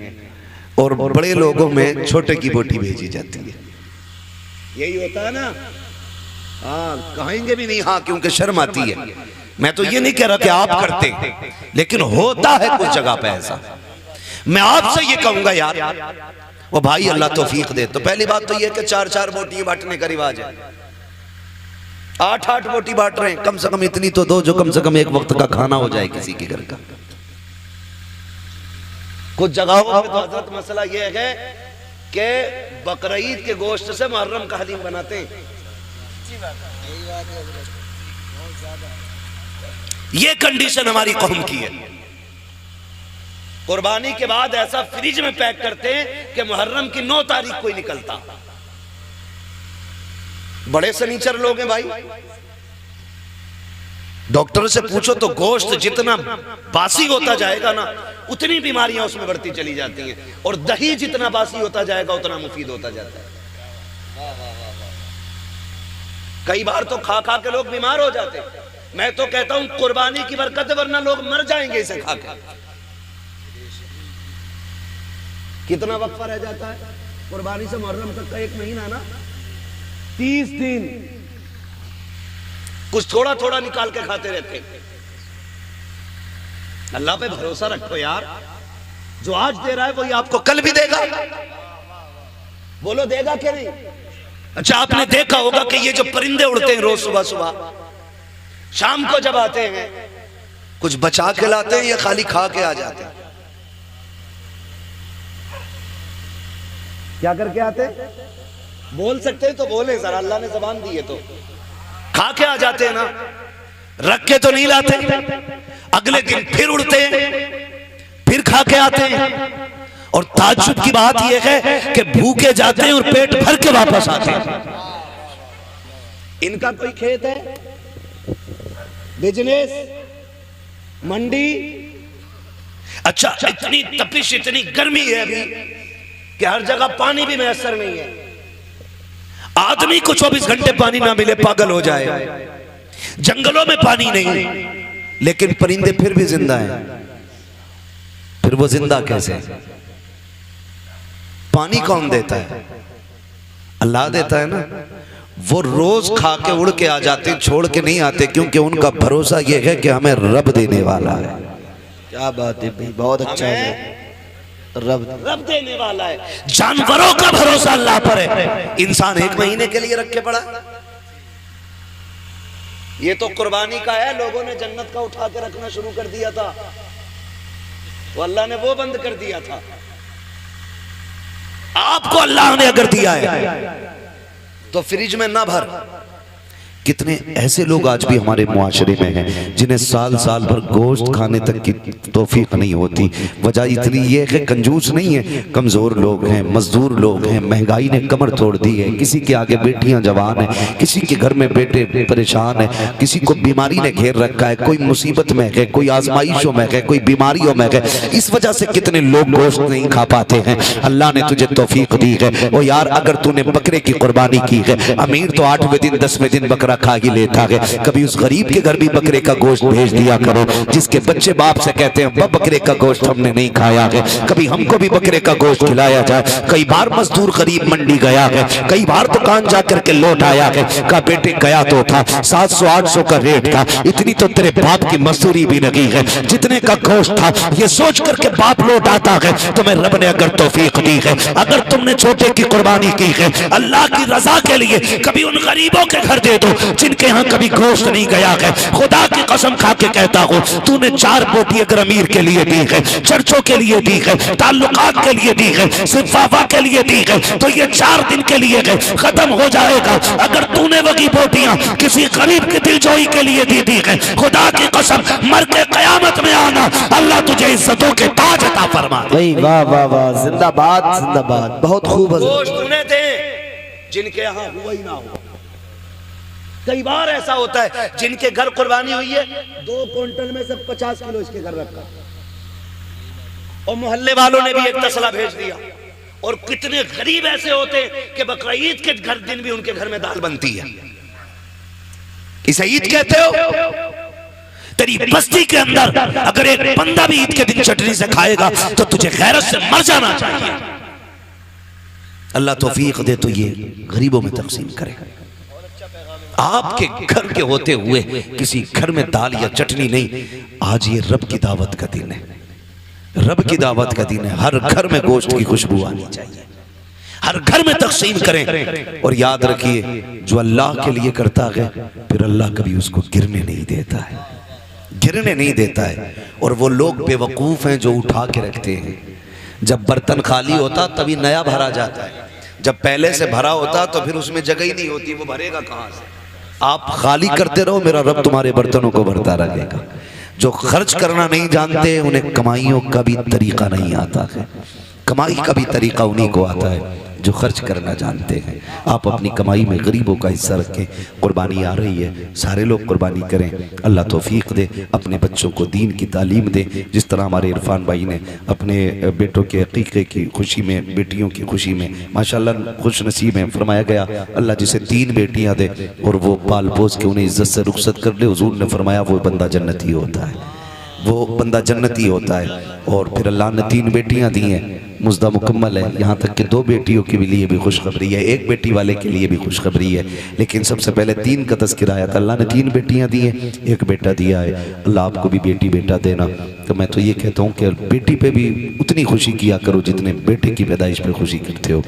और बड़े लोगों में छोटे की बोटी भेजी जाती है। यही होता है ना? हाँ, कहेंगे भी नहीं हाँ, क्योंकि शर्म आती है। मैं तो ये नहीं कह रहा कि आप करते, लेकिन होता है कुछ जगह पे ऐसा। मैं आपसे ये कहूंगा यार, वो भाई अल्लाह तौफीक दे। तो पहली बात तो ये कि 4-4 बोटियां बांटने का रिवाज है। 8-8 बोटी बांट रहे हैं, कम से कम इतनी तो दो जो कम से कम एक वक्त का खाना हो जाए किसी के घर का। कुछ जगहों पे तो हजरत मसला ये है कि बकरीद के गोश्त से मुहर्रम का हलीम बनाते हैं। ये कंडीशन हमारी कौम की है। कुर्बानी के बाद ऐसा फ्रिज में पैक करते हैं कि मुहर्रम की 9 तारीख को ही निकलता। बड़े सनीचर लोग हैं भाई। डॉक्टर से पूछो तो गोश्त जितना बासी होता जाएगा ना उतनी बीमारियां उसमें बढ़ती चली जाती हैं, और दही जितना बासी होता जाएगा उतना मुफीद होता जाता है। कई बार तो खा खा के लोग बीमार हो जाते हैं। मैं तो कहता हूं कुर्बानी की बरकत, वरना लोग मर जाएंगे इसे खा के। कितना वक्फा रह जाता है कुर्बानी से मुहर्रम तक का? 1 महीना ना, 30 दिन कुछ थोड़ा थोड़ा निकाल के खाते रहते। अल्लाह पे भरोसा रखो यार, जो आज दे रहा है वही आपको कल भी देगा। बोलो देगा क्या नहीं? अच्छा, आपने देखा होगा कि ये जो परिंदे उड़ते हैं रोज सुबह सुबह, शाम को जब आते हैं कुछ बचा के लाते हैं या खाली खा के आ जाते हैं? क्या करके आते? बोल सकते हैं तो बोले सर, अल्लाह ने ज़बान दी है तो। खा के आ जाते हैं ना, रख के तो नहीं लाते। अगले दिन फिर उड़ते हैं, फिर खा के आते हैं। और ताज्जुब की बात यह है कि भूखे जाते हैं और पेट भर के वापस आते हैं। इनका कोई खेत है, बिजनेस, मंडी? अच्छा, इतनी तपिश, इतनी गर्मी है अभी कि हर जगह पानी भी मैसर नहीं है। आदमी को 24 घंटे पानी ना मिले पागल हो जाए। जंगलों में पानी नहीं, लेकिन परिंदे फिर भी जिंदा हैं। फिर वो जिंदा कैसे? पानी कौन देता है? अल्लाह देता है ना। वो रोज खा के उड़ के आ जाते, छोड़ के नहीं आते, क्योंकि उनका भरोसा ये है कि हमें रब देने वाला है। क्या बात है भाई, बहुत अच्छा है। रब देने वाला है। जानवरों का भरोसा अल्लाह पर है, इंसान 1 महीने के लिए रख के पड़ा। ये तो कुर्बानी का है, लोगों ने जन्नत का उठा के रखना शुरू कर दिया था, वो अल्लाह ने वो बंद कर दिया था। आपको अल्लाह ने अगर दिया है तो फ्रिज में ना भर। कितने ऐसे लोग आज भी हमारे मुआशरे में हैं जिन्हें साल साल भर गोश्त खाने तक की तौफीक नहीं होती। वजह इतनी ये है कि कंजूस नहीं है, कमज़ोर लोग हैं, मजदूर लोग हैं, महंगाई ने कमर तोड़ दी है। किसी के आगे बेटियां जवान हैं, किसी के घर में बेटे परेशान है, किसी को बीमारी ने घेर रखा है, कोई मुसीबत में है, कोई आजमाइशों में है, कोई बीमारियों में है। इस वजह से कितने लोग गोश्त नहीं खा पाते हैं। अल्लाह ने तुझे तौफीक दी है। ओ यार, अगर तूने बकरे की कुर्बानी की है, अमीर तो 8वें दिन 10वें दिन बकरा खा ही लेता है। कभी उस गरीब के घर भी बकरे का गोश्त भेज दिया करो, जिसके बच्चे बाप से कहते हैं बकरे का गोश्त हमने नहीं खाया है, कभी हमको भी बकरे का गोश्त खिलाया जाए। कई बार मजदूर गरीब मंडी गया है, कई बार दुकान जाकर के लौट आया है, का बेटे गया तो था 700-800 का रेट था, इतनी तो तेरे बाप की मजदूरी भी लगी है, जितने का गोश्त था ये सोच करके बाप लौट आता है। तुम्हें रब ने अगर तौफीक दी है, अगर तुमने छोटे की कुर्बानी की है अल्लाह की रजा के लिए, कभी उन गरीबों के घर दे दो जिनके यहाँ कभी गोश्त नहीं गया है। खुदा की कसम खा के कहता हूँ, तूने 4 बोटी अगर अमीर के लिए दी है, चर्चों के लिए दी है, ताल्लुकात के लिए दी है, सिर्फ वाफा के लिए दी है, तो ये 4 दिन के लिए है, खत्म हो जाएगा। अगर तूने वही बोटियां किसी गरीब की दिलजोई के लिए दी है, खुदा की कसम मर के कयामत में आना, अल्लाह तुझे इज्जतों के ताज अता फरमा दे। वाह वाह वाह, जिंदाबाद जिंदाबाद, बहुत खूब। गोश्त उन्हें दे जिनके यहाँ हुआ ही ना हो। कई बार ऐसा होता है जिनके घर कुर्बानी हुई है, 2 क्विंटल में से 50 किलो इसके घर रखा, और मोहल्ले वालों ने भी एक तसला भेज दिया। और कितने गरीब ऐसे होते हैं कि बकरा ईद के घर दिन भी उनके घर में दाल बनती है। इसे ईद कहते हो? तेरी बस्ती के अंदर अगर एक बंदा भी ईद के दिन चटनी से खाएगा तो तुझे गैरत से मर जाना चाहिए। अल्लाह तौफीक दे तो ये गरीबों में तकसीम करे। आपके घर के होते हुए किसी घर में दाल या चटनी नहीं। आज ये रब की दावत का दिन है, रब की दावत का दिन है। हर घर में गोश्त की खुशबू आनी चाहिए, हर घर में तकसीम करें। और याद रखिए, जो अल्लाह के लिए करता है फिर अल्लाह कभी उसको गिरने नहीं देता है, गिरने नहीं देता है। और वो लोग बेवकूफ हैं जो उठा के रखते हैं। जब बर्तन खाली होता तभी नया भरा जाता है, जब पहले से भरा होता तो फिर उसमें जगह ही नहीं होती, वो भरेगा कहाँ से। आप खाली करते रहो, मेरा रब तुम्हारे बर्तनों को भरता रहेगा। जो खर्च करना नहीं जानते उन्हें कमाइयों का भी तरीका नहीं आता है। कमाई का भी तरीका उन्हीं को आता है जो खर्च करना जानते हैं। आप अपनी कमाई में गरीबों का हिस्सा रखें। कुर्बानी आ रही है, सारे लोग कुर्बानी करें। अल्लाह तौफीक दे, अपने बच्चों को दीन की तालीम दे। जिस तरह हमारे इरफान भाई ने अपने बेटों के अकीक़े की खुशी में, बेटियों की खुशी में माशाल्लाह खुश नसीब हैं। फरमाया गया अल्लाह जिसे 3 बेटियां दे और वो पाल पोस के उन्हें इज्जत से रुखसत कर ले, हुजूर ने फरमाया वो बंदा जन्नती होता है, वो बंदा जन्नती होता है। और फिर अल्लाह ने 3 बेटियां दी हैं, मुज्दा मुकम्मल है। यहाँ तक कि 2 बेटियों के लिए भी खुशखबरी है, 1 बेटी वाले के लिए भी खुशखबरी है। लेकिन सबसे पहले 3 का तज़किरा आया था। अल्लाह ने 3 बेटियां दी हैं, 1 बेटा दिया है। अल्लाह आपको भी बेटी बेटा देना। तो मैं तो ये कहता हूँ कि बेटी पे भी उतनी खुशी किया करो जितने बेटे की पैदाइश पे खुशी करते हो।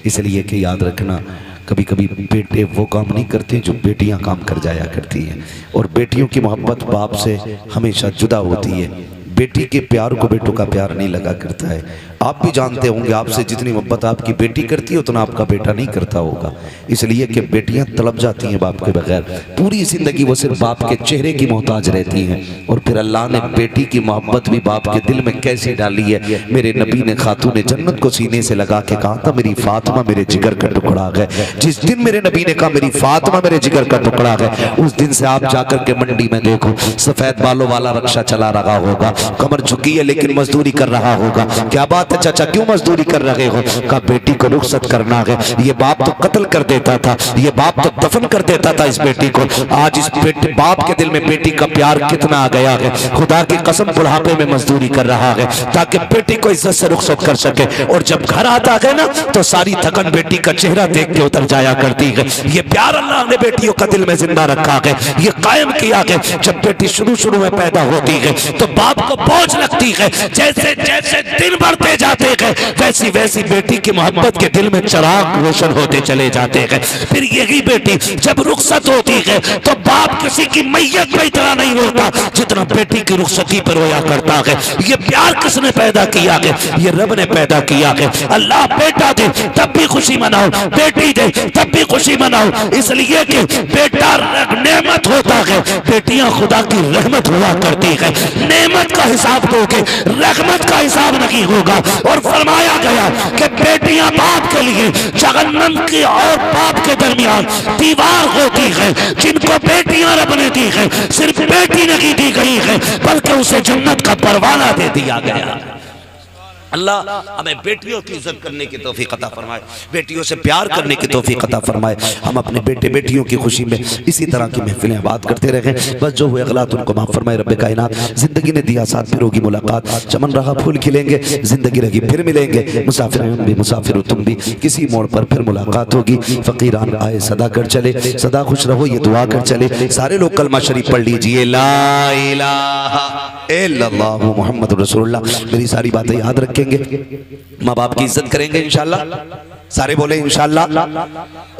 इसलिए कि याद रखना, कभी कभी बेटे वो काम नहीं करते जो बेटियां काम कर जाया करती हैं। और बेटियों की मोहब्बत बाप से हमेशा जुदा होती है। बेटी के प्यार को बेटों का प्यार नहीं लगा करता है। आप भी जानते होंगे, आपसे जितनी मोहब्बत आपकी बेटी करती है उतना आपका बेटा नहीं करता होगा। इसलिए कि बेटियां तड़प जाती हैं बाप के बगैर, पूरी जिंदगी वो सिर्फ बाप के चेहरे की मोहताज रहती हैं। और फिर अल्लाह ने बेटी की मोहब्बत भी बाप के दिल में कैसे डाली है। मेरे नबी ने खातून जन्नत को सीने से लगा के कहा था मेरी फातिमा मेरे जिगर का टुकड़ा है। जिस दिन मेरे नबी ने कहा मेरी फातिमा मेरे जिगर का टुकड़ा है, उस दिन से आप जाकर के मंडी में देखो, सफेद बालों वाला रक्षा चला रहा होगा, कमर झुकी है लेकिन मजदूरी कर रहा होगा। क्या बात है चाचा, क्यों मजदूरी कर रहे हो? कहा बेटी को रुखसत करना है। ये बाप तो कत्ल कर देता था, ये बाप तो दफन कर देता था इस बेटी को। आज इस बेटे बाप के दिल में बेटी का प्यार कितना आ गया है। खुदा की कसम बुढ़ापे में मजदूरी कर रहा है ताकि बेटी को इज्जत से रुखसत कर सके। और जब घर आता है ना तो सारी थकन बेटी का चेहरा देख के उतर जाया करती है। ये प्यार अल्लाह ने बेटियों का दिल में जिंदा रखा है, ये कायम किया है। जब बेटी शुरू में पैदा होती है तो बाप को बोझ लगती है, जैसे जैसे दिन बढ़ते जाते हैं वैसी वैसी बेटी की मोहब्बत के दिल में चिराग रोशन होते चले जाते हैं। फिर यही बेटी जब रुखसत होती है तो बाप किसी की मैयत में इतना नहीं रोता जितना बेटी की रुखसती पर रोया करता है। ये प्यार किसने पैदा किया है? ये रब ने पैदा किया है। अल्लाह बेटा दे तब भी खुशी मनाओ, बेटी दे तब भी खुशी मनाओ, इसलिए कि बेटा नेमत होता है, बेटियां खुदा की रहमत हुआ करती है। नेमत का हिसाब दोगे, रहमत का हिसाब नहीं होगा। और फरमाया गया कि बेटियां बाप के लिए जहन्नम की और बाप के दरमियान दीवार होती है। जिनको बेटियां रब ने दी है, सिर्फ बेटी नहीं दी गई है बल्कि उसे जन्नत का परवाना दे दिया गया। अल्लाह हमें बेटियों की इज्जत करने की तौफीक अता फरमाए, बेटियों से प्यार करने की तौफीक अता फरमाए। हम अपने बेटे बेटियों की खुशी में इसी तरह की महफिलें बात करते रहे। बस जो हुए गलत उनको माफ फरमाए रब्बे कायनात। जिंदगी ने दिया साथ, फिर होगी मुलाकात, चमन रहा फूल खिलेंगे, जिंदगी रही फिर मिलेंगे। मुसाफिर हम भी, मुसाफिर तुम भी, किसी मोड़ पर फिर मुलाकात होगी। फकीरान आए सदा कर चले, सदा खुश रहो ये दुआ कर चले। सारे लोग कलमा शरीफ पढ़ लीजिए, ला इलाहा इल्लल्लाह मुहम्मद रसूलुल्लाह। मेरी सारी बातें याद रखें, माँ बाप की इज्जत करेंगे इंशाल्लाह। सारे बोले इंशाल्लाह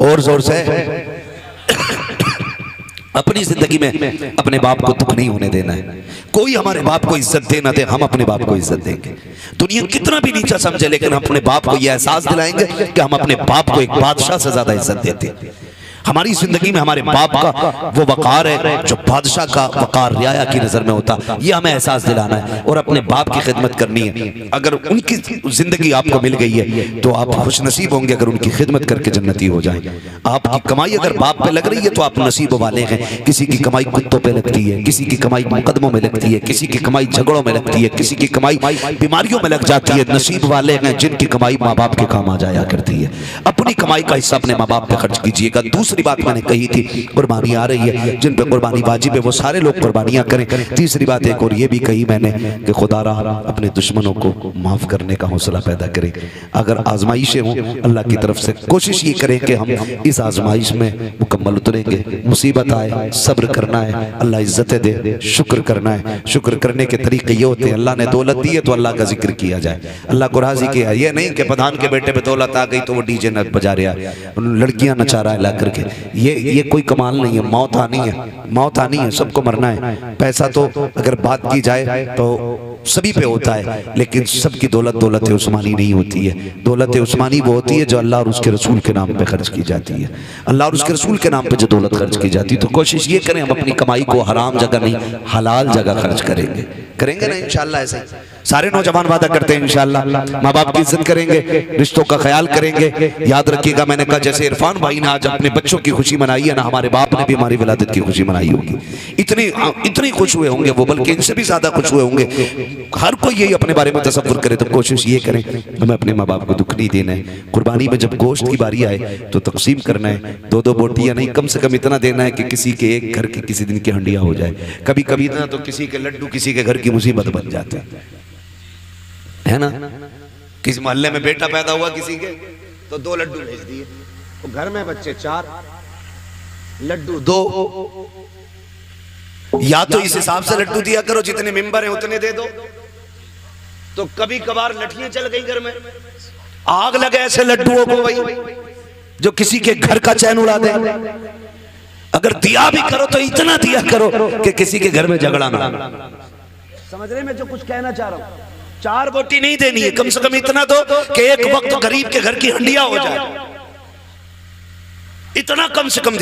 और जोर से। अपनी जिंदगी में अपने बाप को दुख नहीं होने देना है। कोई हमारे बाप को इज्जत दे ना दे, हम अपने बाप को इज्जत देंगे। दुनिया कितना भी नीचा समझे लेकिन अपने बाप को यह एहसास दिलाएंगे कि हम अपने बाप को एक बादशाह से ज्यादा इज्जत देते हैं। हमारी जिंदगी में हमारे बाप का वो वकार है जो बादशाह का वकार रियाया की नजर में होता, ये हमें एहसास दिलाना है और अपने बाप की खिदमत करनी है। अगर उनकी जिंदगी आपको मिल गई है तो आप खुश नसीब होंगे अगर उनकी खिदमत करके जन्नती हो जाए। आपकी कमाई अगर बाप पे लग रही है तो आप नसीब वाले हैं। किसी की कमाई कुत्तों पे लगती है, किसी की कमाई मुकदमों में लगती है, किसी की कमाई झगड़ों में लगती है, किसी की कमाई बीमारियों में लग जाती है। नसीब वाले हैं जिनकी कमाई माँ बाप के काम आ जाया करती है। अपनी कमाई का हिस्सा अपने माँ बाप पे खर्च कीजिएगा। दूसरी बात मैंने कही थी, कुर्बानी आ रही है, जिन पे कुर्बानी वाजिब है वो सारे लोग कुर्बानियां करें। तीसरी बात एक और ये भी कही मैंने कि खुदा अपने दुश्मनों को माफ करने का हौसला पैदा करे। अगर आजमाइशें हों अल्लाह की तरफ से कोशिश ये करें कि हम इस आजमाइश में मुकम्मल उतरेंगे। मुसीबत आए सब्र करना है, अल्लाह इज्जतें दे शुक्र करना है। शुक्र करने के तरीके ये होते हैं, अल्लाह ने दौलत दी है तो अल्लाह का जिक्र किया जाए, अल्लाह को राजी किया। ये नहीं कि प्रधान के बेटे पे दौलत आ गई तो वो डीजे न बजा रहा है, लड़कियां नचा रहा है ला करके। ये कोई कमाल नहीं है। मौत आनी है, मौत आनी है, सबको मरना है। पैसा तो अगर बात की जाए तो सभी पे होता है, लेकिन सबकी दौलत दौलत उस्मानी नहीं होती है। दौलत उस्मानी वो होती है जो अल्लाह और उसके रसूल के नाम पे खर्च की जाती है। अल्लाह और उसके रसूल के नाम पे जो दौलत खर्च की जाती है, तो कोशिश ये करें हम अपनी कमाई को हराम जगह नहीं हलाल जगह खर्च करेंगे ना इंशाल्लाह। ऐसे सारे नौजवान वादा करते हैं इंशाल्लाह, माँ बाप की इज्जत करेंगे, रिश्तों का ख्याल करेंगे। याद रखिएगा, मैंने कहा जैसे इरफान भाई ने आज अपने बच्चों की खुशी मनाई है ना, हमारे बाप ने भी हमारी विलादत की खुशी मनाई होगी। इतनी खुश हुए होंगे वो, बल्कि इनसे भी ज्यादा खुश हुए होंगे। हर कोई यही अपने बारे में तसव्वुर करे, तो कोशिश ये करें हमें अपने माँ बाप को दुख नहीं देना है। कुर्बानी में जब गोश्त की बारी आए तो तकसीम करना है, 2-2 बोटियां नहीं, कम से कम इतना देना है कि किसी के एक घर की किसी दिन की हंडिया हो जाए। कभी कभी ना तो किसी के लड्डू किसी के घर की मुसीबत बन जाते है ना। किसी मोहल्ले में बेटा पैदा हुआ किसी के, तो 2 लड्डू भेज दिए, तो घर में बच्चे 4, लड्डू 2। या तो इस हिसाब से लड्डू दिया करो जितने मेंबर हैं उतने दे दो। तो कभी कभार लठियां चल गई घर में, आग लगे ऐसे लड्डुओं को भाई जो किसी के घर का चैन उड़ा दे। अगर दिया भी करो तो इतना दिया करो कि किसी के घर में झगड़ा ना। समझ रहे मैं जो कुछ कहना चाह रहा हूं? 4 बोटी नहीं देनी है, कम से कम इतना दो कि एक वक्त गरीब के घर की हंडिया हो जाए, इतना कम से कम।